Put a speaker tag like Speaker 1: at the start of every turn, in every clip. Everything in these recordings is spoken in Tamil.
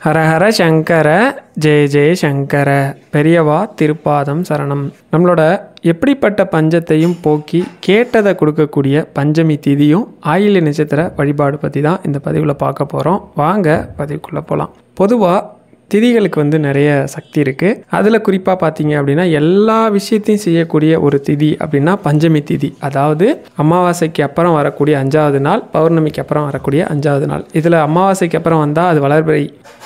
Speaker 1: ஹரஹர சங்கர ஜெய ஜெய சங்கர பெரியவா திருப்பாதம் சரணம். நம்மளோட எப்படிப்பட்ட பஞ்சத்தையும் போக்கி கேட்டதை கொடுக்கக்கூடிய பஞ்சமி திதியும் ஆயில்ய நட்சத்திர வழிபாடு பற்றி தான் இந்த பதிவில் பார்க்க போகிறோம். வாங்க பதிவுக்குள்ளே போகலாம். பொதுவாக திதிகளுக்கு நிறைய சக்தி இருக்குது. அதில் குறிப்பாக பார்த்தீங்க அப்படின்னா எல்லா விஷயத்தையும் செய்யக்கூடிய ஒரு திதி அப்படின்னா பஞ்சமி திதி. அதாவது அமாவாசைக்கு அப்புறம் வரக்கூடிய 5வது நாள், பௌர்ணமிக்கு அப்புறம் வரக்கூடிய 5வது நாள். இதில் அமாவாசைக்கு அப்புறம் வந்தால் அது வளர்பிறை,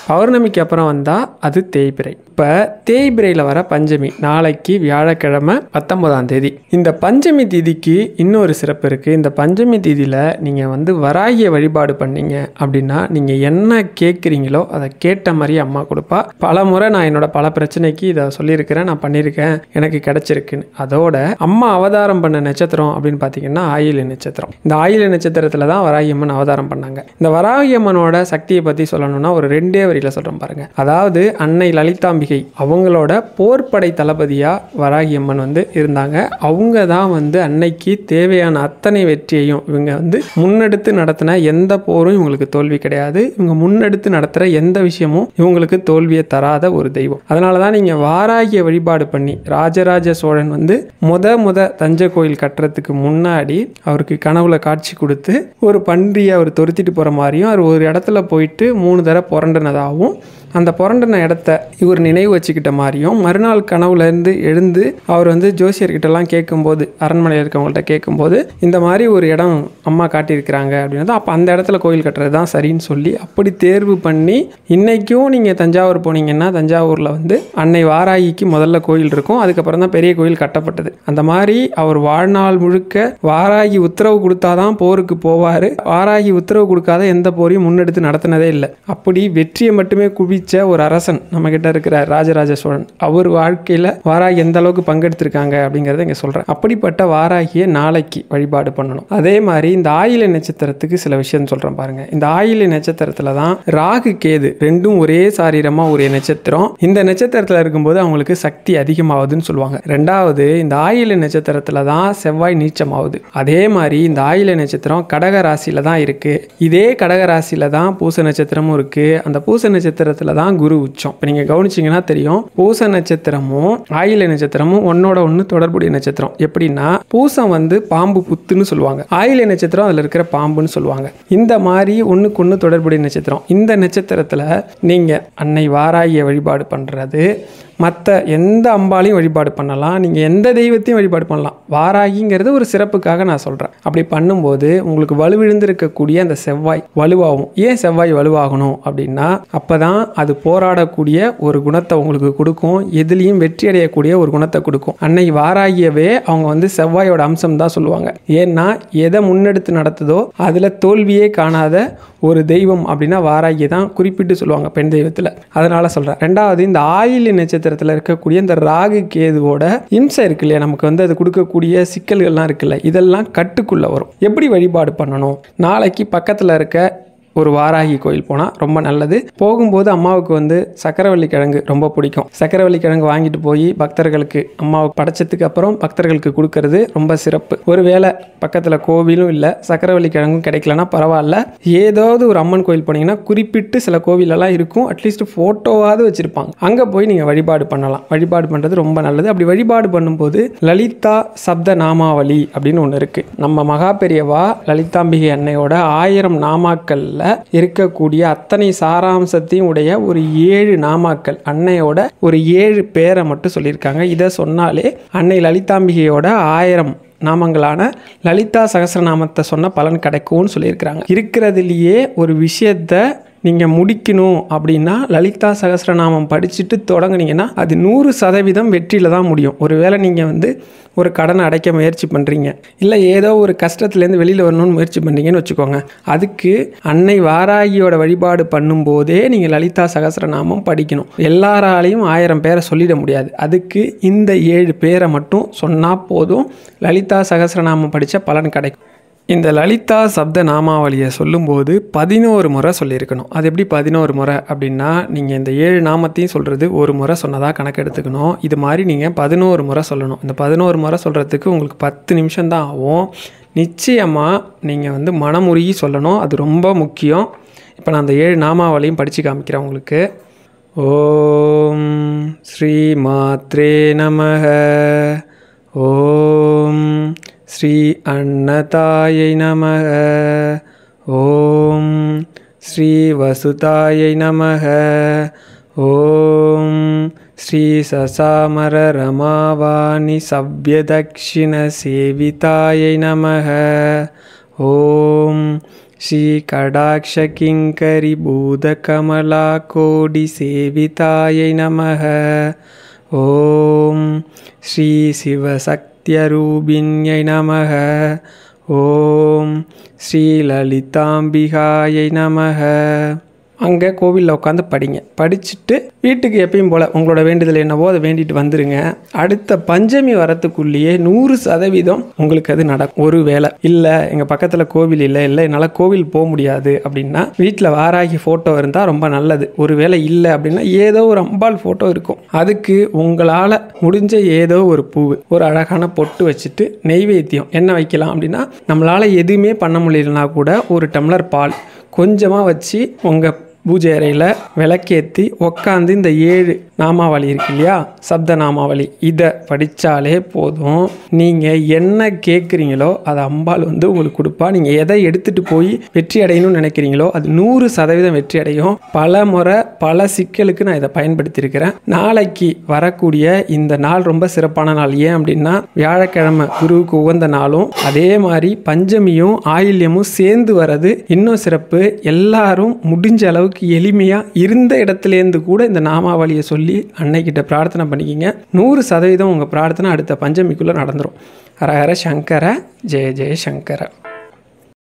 Speaker 1: பௌர்ணமிக்கு அப்புறம் வந்தால் அது தேய்பிறை. இப்போ தேய்பிறையில் வர பஞ்சமி நாளைக்கு வியாழக்கிழமை 19ஆம் தேதி. இந்த பஞ்சமி திதிக்கு இன்னொரு சிறப்பு இருக்குது. இந்த பஞ்சமி திதியில் நீங்கள் வராகிய வழிபாடு பண்ணீங்க அப்படின்னா நீங்கள் என்ன கேட்குறீங்களோ அதை கேட்ட மாதிரி அம்மா கொடுப்பா. பல முறை நான் என்னோட பல பிரச்சனைக்கு இதை சொல்லியிருக்கிறேன், நான் பண்ணியிருக்கேன், எனக்கு கிடைச்சிருக்குன்னு. அதோட அம்மா அவதாரம் பண்ண நட்சத்திரம் அப்படின்னு பார்த்தீங்கன்னா ஆயில்ய நட்சத்திரம். இந்த ஆயில்ய நட்சத்திரத்தில் தான் வராகியம்மன் அவதாரம் பண்ணாங்க. இந்த வராகியம்மனோட சக்தியை பற்றி சொல்லணும்னா ஒரு 2 வரியில் சொல்கிறேன் பாருங்க. அதாவது அன்னை லலிதாம்பிகை அவங்களோட போர்ப்படை தளபதியாக வராகியம்மன் இருந்தாங்க. அவங்க தான் அன்னைக்கு தேவையான அத்தனை வெற்றியையும் இவங்க முன்னெடுத்து நடத்தின எந்த போரும் இவங்களுக்கு தோல்வி கிடையாது. இவங்க முன்னெடுத்து நடத்துகிற எந்த விஷயமும் இவங்களுக்கு தோல்வியை தராத ஒரு தெய்வம். அதனால தான் நீங்கள் வாராகிய வழிபாடு பண்ணி ராஜராஜ சோழன் முத தஞ்சை கோயில் கட்டுறதுக்கு முன்னாடி அவருக்கு கனவுல காட்சி கொடுத்து ஒரு பன்றியை அவர் துரத்திட்டு போகிற மாதிரியும், அவர் ஒரு இடத்துல போயிட்டு 3 தடவை புரண்டினதாகவும், அந்த புரண்டின இடத்த இவர் நினைவு வச்சுக்கிட்ட மாதிரியும், மறுநாள் கனவுலேருந்து எழுந்து அவர் ஜோசியர்கிட்டலாம் கேட்கும்போது, அரண்மனையில் இருக்கவங்கள்ட்ட கேட்கும்போது இந்த மாதிரி ஒரு இடம் அம்மா காட்டியிருக்கிறாங்க அப்படின்னா அப்போ அந்த இடத்துல கோயில் கட்டுறது தான் சரின்னு சொல்லி அப்படி தேர்வு பண்ணி இன்றைக்கும் நீங்கள் தஞ்சாவூர் போனீங்கன்னா தஞ்சாவூரில் அன்னை வாராகிக்கு முதல்ல கோயில் இருக்கும், அதுக்கப்புறம் தான் பெரிய கோயில் கட்டப்பட்டது. அந்த மாதிரி அவர் வாழ்நாள் முழுக்க வாராகி உத்தரவு கொடுத்தாதான் போருக்கு போவார். வாராகி உத்தரவு கொடுக்காத எந்த போரையும் முன்னெடுத்து நடத்தினதே இல்லை. அப்படி வெற்றியை மட்டுமே குவி ஒரு அரசன் நம்ம கிட்ட இருக்கிற ராஜராஜ சோழன், அவர் வாழ்க்கையில வாராகி எந்த அளவுக்கு பங்கெடுத்திருக்காங்க அப்படிங்கறத இங்க சொல்றேன். அப்படிப்பட்ட வாராகியை நாளைக்கு வழிபாடு பண்ணணும். அதே மாதிரி இந்த ஆயில்ய நட்சத்திரத்துக்கு சில விஷயம் சொல்றேன் பாருங்க. இந்த ஆயில்ய நட்சத்திரத்துல தான் ராகு கேது ரெண்டும் ஒரே சாரீரமா ஒரே நட்சத்திரம். இந்த நட்சத்திரத்துல இருக்கும்போது அவங்களுக்கு சக்தி அதிகமாகுதுன்னு சொல்லுவாங்க. 2வது இந்த ஆயில்ய நட்சத்திரத்துல தான் செவ்வாய் நீச்சமாகுது. அதே மாதிரி இந்த ஆயில்ய நட்சத்திரம் கடக ராசியில தான் இருக்கு. இதே கடக ராசியில தான் பூச நட்சத்திரமும் இருக்கு. அந்த பூச நட்சத்திரத்துல தான் குரு உச்சம். இப்போ நீங்கள் கவனிச்சிங்கன்னா தெரியும், பூச நட்சத்திரமும் ஆயில்ய நட்சத்திரமும் ஒன்னோட ஒன்று தொடர்புடைய நட்சத்திரம். எப்படின்னா பூசம் பாம்பு புத்துன்னு சொல்லுவாங்க, ஆயில்ய நட்சத்திரம் அதில் இருக்கிற பாம்புன்னு சொல்லுவாங்க. இந்த மாதிரி ஒன்றுக்கு ஒன்று தொடர்புடைய நட்சத்திரம். இந்த நட்சத்திரத்தில் நீங்கள் அன்னை வாராகிய வழிபாடு பண்ணுறது, மற்ற எந்த அம்பாலையும் வழிபாடு பண்ணலாம், நீங்கள் எந்த தெய்வத்தையும் வழிபாடு பண்ணலாம். வாராகிங்கிறது ஒரு சிறப்புக்காக நான் சொல்கிறேன். அப்படி பண்ணும்போது உங்களுக்கு வலுவிழுந்திருக்கக்கூடிய அந்த செவ்வாய் வலுவாகும். ஏன் செவ்வாய் வலுவாகணும் அப்படின்னா அப்போ தான் அது போராடக்கூடிய ஒரு குணத்தை உங்களுக்கு கொடுக்கும், எதுலேயும் வெற்றி அடையக்கூடிய ஒரு குணத்தை கொடுக்கும். அன்னை வாராகியவே அவங்க செவ்வாயோட அம்சம் தான் சொல்லுவாங்க. ஏன்னா எதை முன்னெடுத்து நடத்துதோ அதில் தோல்வியே காணாத ஒரு தெய்வம் அப்படின்னா வாராகியை தான் குறிப்பிட்டு சொல்லுவாங்க பெண் தெய்வத்தில். அதனால சொல்கிறேன். 2வது இந்த ஆயில்ய நட்சத்திரத்தில் இருக்கக்கூடிய இந்த ராகு கேதுவோட இம்சை இருக்கு இல்லையா, நமக்கு அது கொடுக்கக்கூடிய சிக்கல்கள்லாம் இருக்குல்ல, இதெல்லாம் கட்டுக்குள்ளே வரும். எப்படி வழிபாடு பண்ணணும்? நாளைக்கு பக்கத்தில் இருக்க ஒரு வாராகி கோயில் போனால் ரொம்ப நல்லது. போகும்போது அம்மாவுக்கு சக்கரவள்ளி கிழங்கு ரொம்ப பிடிக்கும். சக்கரவள்ளி கிழங்கு வாங்கிட்டு போய் பக்தர்களுக்கு அம்மாவுக்கு படைச்சதுக்கு அப்புறம் பக்தர்களுக்கு கொடுக்கறது ரொம்ப சிறப்பு. ஒருவேளை பக்கத்தில் கோவிலும் இல்லை, சக்கரவள்ளி கிழங்கும் கிடைக்கலன்னா பரவாயில்ல, ஏதாவது ஒரு அம்மன் கோயில் போனீங்கன்னா குறிப்பிட்டு சில கோவிலெல்லாம் இருக்கும், அட்லீஸ்ட் ஃபோட்டோவாவது வச்சுருப்பாங்க, அங்கே போய் நீங்கள் வழிபாடு பண்ணலாம். வழிபாடு பண்ணுறது ரொம்ப நல்லது. அப்படி வழிபாடு பண்ணும்போது லலிதா சப்த நாமாவளி அப்படின்னு ஒன்று இருக்குது. நம்ம மகா பெரியவா லலிதாம்பிகை அன்னையோட 1000 நாமாக்கள் இருக்கக்கூடிய அத்தனை சாராம்சத்தையும் உடைய ஒரு 7 நாமாக்கள், அன்னையோட ஒரு 7 பேரை மட்டும் சொல்லியிருக்காங்க. இதை சொன்னாலே அன்னை லலிதாம்பிகையோட 1000 நாமங்களான லலிதா சகஸ்ரநாமத்தை சொன்ன பலன் கிடைக்கும்னு சொல்லியிருக்கிறாங்க. இருக்கிறதுலையே ஒரு விஷயத்தை நீங்கள் முடிக்கணும் அப்படின்னா லலிதா சகஸ்ரநாமம் படிச்சுட்டு தொடங்குனீங்கன்னா அது 100% வெற்றியில் தான் முடியும். ஒருவேளை நீங்கள் ஒரு கடனை அடைக்க முயற்சி பண்ணுறீங்க, இல்லை ஏதோ ஒரு கஷ்டத்துலேருந்து வெளியில் வரணும்னு முயற்சி பண்ணுறீங்கன்னு வச்சுக்கோங்க, அதுக்கு அன்னை வாராகியோட வழிபாடு பண்ணும்போதே நீங்கள் லலிதா சகஸ்ரநாமம் படிக்கணும். எல்லாராலையும் 1000 பேரை சொல்லிட முடியாது. அதுக்கு இந்த 7 பேரை மட்டும் சொன்னால் போதும், லலிதா சகஸ்ரநாமம் படித்த பலன் கிடைக்கும். இந்த லலிதா சப்த நாமாவளியை சொல்லும்போது 11 முறை சொல்லியிருக்கணும். அது எப்படி 11 முறை அப்படின்னா, நீங்கள் இந்த 7 நாமத்தையும் சொல்கிறது ஒரு முறை சொன்னதாக கணக்கு எடுத்துக்கணும். இது மாதிரி நீங்கள் 11 முறை சொல்லணும். இந்த 11 முறை சொல்கிறதுக்கு உங்களுக்கு 10 நிமிஷம் தான் ஆகும். நிச்சயமாக நீங்கள் மனமுருகி சொல்லணும், அது ரொம்ப முக்கியம். இப்போ நான் அந்த 7 நாமாவளியும் படித்து காமிக்கிறேன் உங்களுக்கு. ஓம் ஸ்ரீ மாத்ரே நமஹ. ஓம் ஸ்ரீ அன்னதாயை நமஹ. ஓம் ஸ்ரீ வசுதாயை நமஹ. ஓம் ஸ்ரீ சசாமர ரமாவாணி சவ்யதக்ஷிண சேவிதாயை நமஹ. ஓம் ஸ்ரீ கடாக்ஷ கிங்கரி பூதகமலா கோடி சேவிதாயை நமஹ. ஓம் ஸ்ரீ சிவசக்தியரூபிண்யை நமஹ. ஓம் ஸ்ரீ லலிதாம்பிகாயை நமஹ. அங்கே கோவிலில் உட்காந்து படிங்க. படிச்சுட்டு வீட்டுக்கு எப்பயும் போல் உங்களோட வேண்டுதல் என்னவோ அதை வேண்டிட்டு வந்துடுங்க. அடுத்த பஞ்சமி வரத்துக்குள்ளேயே 100% உங்களுக்கு அது நடக்கும். ஒரு வேளை இல்லை எங்கள் பக்கத்தில் கோவில் இல்லை என்னால் கோவில் போக முடியாது அப்படின்னா வீட்டில் வாராகி ஃபோட்டோ இருந்தால் ரொம்ப நல்லது. ஒரு வேளை இல்லை அப்படின்னா ஏதோ ஒரு அம்பாள் ஃபோட்டோ இருக்கும். அதுக்கு உங்களால் முடிஞ்ச ஏதோ ஒரு பூ, ஒரு அழகான பொட்டு வச்சுட்டு நெய்வேத்தியம் என்ன வைக்கலாம் அப்படின்னா, நம்மளால் எதுவுமே பண்ண முடியலனா கூட ஒரு டம்ளர் பால் கொஞ்சமாக வச்சு உங்கள் பூஜை அறையில் விளக்கேற்றி உக்காந்து இந்த 7 நாமாவளி இருக்கு இல்லையா, சப்த நாமாவளி, இதை படித்தாலே போதும். நீங்கள் என்ன கேட்குறீங்களோ அதை அம்பாள் உங்களுக்கு கொடுப்பா. நீங்கள் எதை எடுத்துகிட்டு போய் வெற்றி அடையணும்னு நினைக்கிறீங்களோ அது 100% வெற்றி அடையும். பல முறை பல சிக்கலுக்கு நான் இதை பயன்படுத்தியிருக்கிறேன். நாளைக்கு வரக்கூடிய இந்த நாள் ரொம்ப சிறப்பான நாள். ஏன் அப்படின்னா வியாழக்கிழமை குருவுக்கு உகந்த நாளும், அதே மாதிரி பஞ்சமியும் ஆயில்யமும் சேர்ந்து வர்றது இன்னும் சிறப்பு. எல்லாரும் முடிஞ்ச அளவுக்கு எளிமையாக இருந்த இடத்துலேருந்து கூட இந்த நாமாவளியை சொல்லி அன்னைக்கிட்ட பிரார்த்தனை பண்ணிக்கிங்க. 100% உங்கள் பிரார்த்தனை அடுத்த பஞ்சமிக்குள்ளே நடந்துடும். ஹர ஹர சங்கர, ஜெய ஜெய சங்கர.